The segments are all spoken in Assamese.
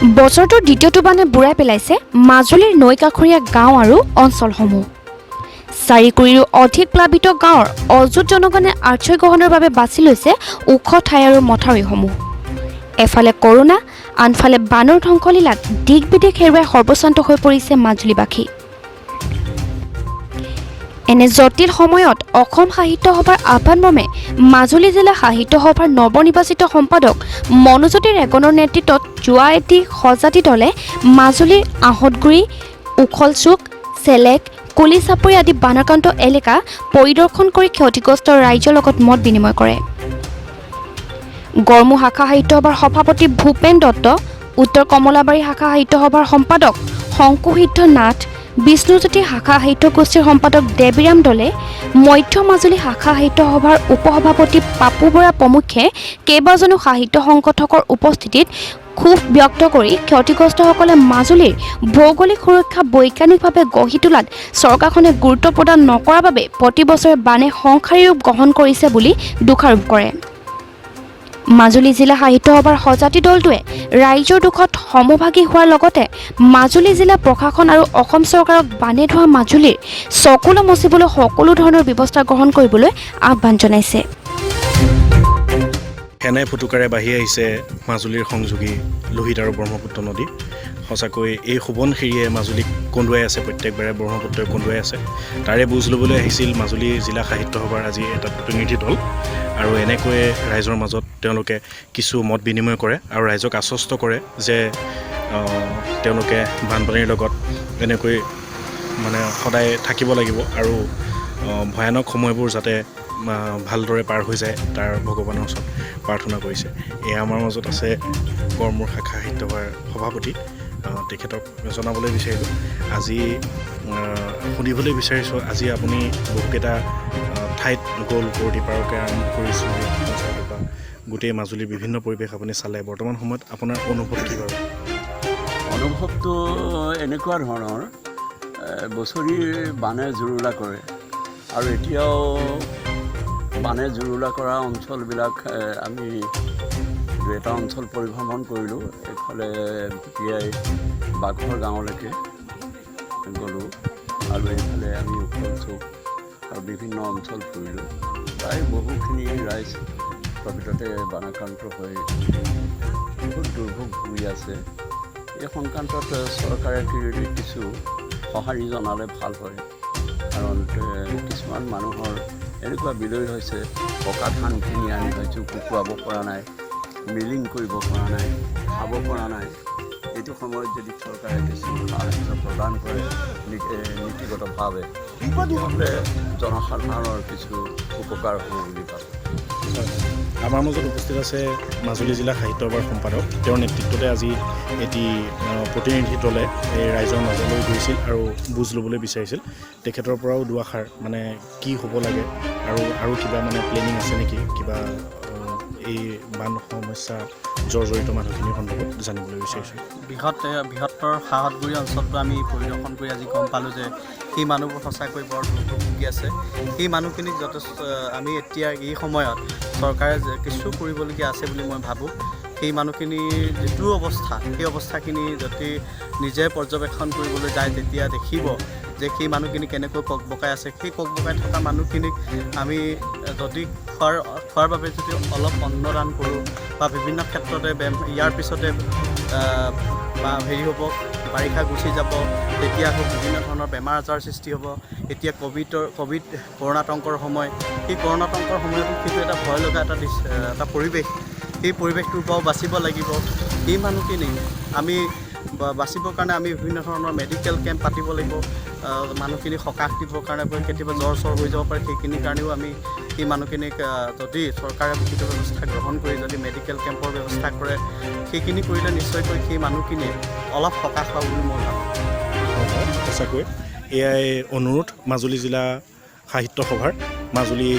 বছৰটোৰ দ্বিতীয়টো বানে বুঢ়াই পেলাইছে মাজুলীৰ নৈকাষৰীয়া গাঁও আৰু অঞ্চলসমূহ। 4 কোটিৰো অধিক প্লাবিত গাঁৱৰ অযুত জনগণে আশ্ৰয় গ্ৰহণৰ বাবে বাছি লৈছে ওখ ঠাই আৰু মথাউৰিসমূহ। এফালে কৰোনা, আনফালে বানৰ ধ্বংসলীলাত দিক বিদিক হেৰুৱাই সৰ্বশান্ত হৈ পৰিছে মাজুলীবাসী। এনে জটিল সময়ত অসম সাহিত্য সভাৰ আহ্বানমৰ্মে মাজুলী জিলা সাহিত্য সভাৰ নৱনিৰ্বাচিত সম্পাদক মনোজ্যোতি ৰেগনৰ নেতৃত্বত যোৱা এটি সজাতি দলে মাজুলীৰ আহঁতগুৰি, উখলচুক, চেলেক, কুলিচাপৰি আদি বানাক্ৰান্ত এলেকা পৰিদৰ্শন কৰি ক্ষতিগ্ৰস্ত ৰাইজৰ লগত মত বিনিময় কৰে। গড়মূৰ শাখা সাহিত্য সভাৰ সভাপতি ভূপেন দত্ত, উত্তৰ কমলাবাৰী শাখা সাহিত্য সভাৰ সম্পাদক শংকুসিদ্ধ নাথ, বিষ্ণুজ্যোতি শাখা সাহিত্য গোষ্ঠীৰ সম্পাদক দেৱীৰাম দলে, মধ্য মাজুলী শাখা সাহিত্য সভাৰ উপসভাপতি পাপু বৰা প্ৰমুখ্যে কেইবাজনো সাহিত্য সংগঠকৰ উপস্থিতিত ক্ষোভ ব্যক্ত কৰি ক্ষতিগ্ৰস্তসকলে মাজুলীৰ ভৌগোলিক সুৰক্ষা বৈজ্ঞানিকভাৱে গঢ়ি তোলাত চৰকাৰখনে গুৰুত্ব প্ৰদান নকৰাৰ বাবে প্ৰতি বছৰে বানে সংসাৰী ৰূপ গ্ৰহণ কৰিছে বুলি দোষাৰোপ কৰে। মাজুলী জিলা সাহিত্য সভাৰ সজাতি দলটোৱে ৰাইজৰ দুখত সমভাগী হোৱাৰ লগতে মাজুলী জিলা প্ৰশাসন আৰু অসম চৰকাৰক বানে ধোৱা মাজুলীৰ চকুলো মচিবলৈ সকলো ধৰণৰ ব্যৱস্থা গ্ৰহণ কৰিবলৈ আহ্বান জনাইছে। এনে ফুটুকাৰে বাঢ়ি আহিছে মাজুলীৰ সংযোগী লোহিত আৰু ব্ৰহ্মপুত্ৰ নদী। সঁচাকৈ এই সোৱণশিৰিয়ে মাজুলীক কন্দুৱাই আছে, প্ৰত্যেকবাৰে ব্ৰহ্মপুত্ৰই কন্দুৱাই আছে। তাৰে বুজ ল'বলৈ আহিছিল মাজুলী জিলা সাহিত্য সভাৰ আজি এটা প্ৰতিনিধি দল, আৰু এনেকৈয়ে ৰাইজৰ মাজত তেওঁলোকে কিছু মত বিনিময় কৰে আৰু ৰাইজক আশ্বস্ত কৰে যে তেওঁলোকে বানপানীৰ লগত এনেকৈ সদায় থাকিব লাগিব আৰু ভয়ানক সময়বোৰ যাতে ভালদৰে পাৰ হৈ যায় তাৰ ভগৱানৰ ওচৰত প্ৰাৰ্থনা কৰিছে। এয়া আমাৰ মাজত আছে গড়মূৰ শাখা সাহিত্য সভাৰ সভাপতি, তেখেতক জনাবলৈ বিচাৰিলোঁ, আজি সুধিবলৈ বিচাৰিছোঁ, আজি আপুনি বহুকেইটা ঠাইত গ'ল, কৰতিপাৰকে আৰম্ভ কৰিছোঁ, গোটেই মাজুলীৰ বিভিন্ন পৰিৱেশ আপুনি চালে, বৰ্তমান সময়ত আপোনাৰ অনুভৱ কি বাৰু? অনুভৱটো এনেকুৱা ধৰণৰ, বছৰি বানে জুৰুলা কৰে আৰু এতিয়াও বানে জুৰুলা কৰা অঞ্চলবিলাক আমি এটা অঞ্চল পৰিভ্ৰমণ কৰিলোঁ। এইফালে ভুটিয়াই বাঘৰ গাঁৱলৈকে গ'লোঁ আৰু এইফালে আমি উখলচুক আৰু বিভিন্ন অঞ্চল ফুৰিলোঁ। প্ৰায় বহুখিনি ৰাইজ প্ৰকৃততে বানাক্ৰান্ত হৈ বহুত দুৰ্ভোগ ভুগি আছে। এই সংক্ৰান্তত চৰকাৰে কিছু সঁহাৰি জনালে ভাল হয়, কাৰণ কিছুমান মানুহৰ এনেকুৱা বিলৈ হৈছে, পকা ধান কিনি আনি হয়তো শুকুৱাব পৰা নাই, মিলিং কৰিব পৰা নাই, খাব পৰা নাই। এইটো সময়ত যদি চৰকাৰে কিছু সাহায্য প্ৰদান কৰে নীতিগতভাৱে, তেতিয়াহ'লে জনসাধাৰণৰ কিছু উপকাৰ হ'ব বুলি ভাবোঁ। আমাৰ মাজত উপস্থিত আছে মাজুলী জিলা সাহিত্য সভাৰ সম্পাদক, তেওঁৰ নেতৃত্বতে আজি এটি প্ৰতিনিধি দলে এই ৰাইজৰ মাজলৈ গৈছিল আৰু বুজ ল'বলৈ বিচাৰিছিল। তেখেতৰ পৰাও দুআষাৰ কি হ'ব লাগে আৰু কিবা প্লেনিং আছে নেকি, কিবা এই বান সমস্যা জৰ্জৰিত মানুহখিনিৰ সন্দৰ্ভত জানিবলৈ বিচাৰিছোঁ। বৃহত্তৰ সাহতগুৰি অঞ্চলটো আমি পৰিদৰ্শন কৰি আজি গম পালোঁ যে সেই মানুহবোৰ সঁচাকৈ বৰ দুৰ্ভোগ ভুগি আছে। সেই মানুহখিনিক যথেষ্ট আমি এতিয়া এই সময়ত চৰকাৰে কিছু কৰিবলগীয়া আছে বুলি মই ভাবোঁ। সেই মানুহখিনিৰ যিটো অৱস্থা, সেই অৱস্থাখিনি যদি নিজে পৰ্যবেক্ষণ কৰিবলৈ যায় তেতিয়া দেখিব যে সেই মানুহখিনি কেনেকৈ ককবকাই আছে। সেই ককবকাই থকা মানুহখিনিক আমি যদি খোৱাৰ বাবে যদি অলপ অন্নদান কৰোঁ বা বিভিন্ন ক্ষেত্ৰতে ইয়াৰ পিছতে হ'ব, বাৰিষা গুচি যাব, তেতিয়া আকৌ বিভিন্ন ধৰণৰ বেমাৰ আজাৰ সৃষ্টি হ'ব। এতিয়া ক'ভিড কৰোণাতংকৰ সময়, সেই কৰোণাতংকৰ সময়তো সেইটো এটা ভয় লগা এটা পৰিৱেশ, সেই পৰিৱেশটোৰ পৰাও বাচিব লাগিব। এই মানুহখিনি আমি বাচিবৰ কাৰণে আমি বিভিন্ন ধৰণৰ মেডিকেল কেম্প পাতিব লাগিব। মানুহখিনি সকাহ দিবৰ কাৰণে কেতিয়াবা জ্বৰ হৈ যাব পাৰে, সেইখিনিৰ কাৰণেও আমি সেই মানুহখিনিক যদি চৰকাৰে উচিত ব্যৱস্থা গ্ৰহণ কৰি যদি মেডিকেল কেম্পৰ ব্যৱস্থা কৰে, সেইখিনি কৰিলে নিশ্চয়কৈ সেই মানুহখিনি অলপ সকাহ পাব বুলি মই ভাবোঁ। সঁচাকৈ এয়াই অনুৰোধ মাজুলী জিলা সাহিত্য সভাৰ, মাজুলী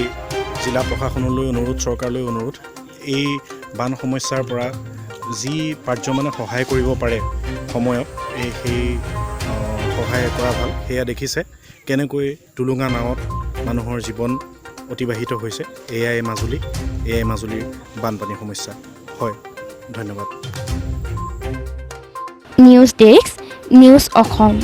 জিলা প্ৰশাসনলৈ অনুৰোধ, চৰকাৰলৈ অনুৰোধ, এই বান সমস্যাৰ পৰা যি পাৰ্যমানে সহায় কৰিব পাৰে সময়ত সেই সহায় কৰা ভাল। সেয়া দেখিছে কেনেকৈ টুলুঙা নাৱত মানুহৰ জীৱন অতিবাহিত হৈছে। এয়াই মাজুলীৰ বানপানী সমস্যা। হয়, ধন্যবাদ। News desk, news Assam.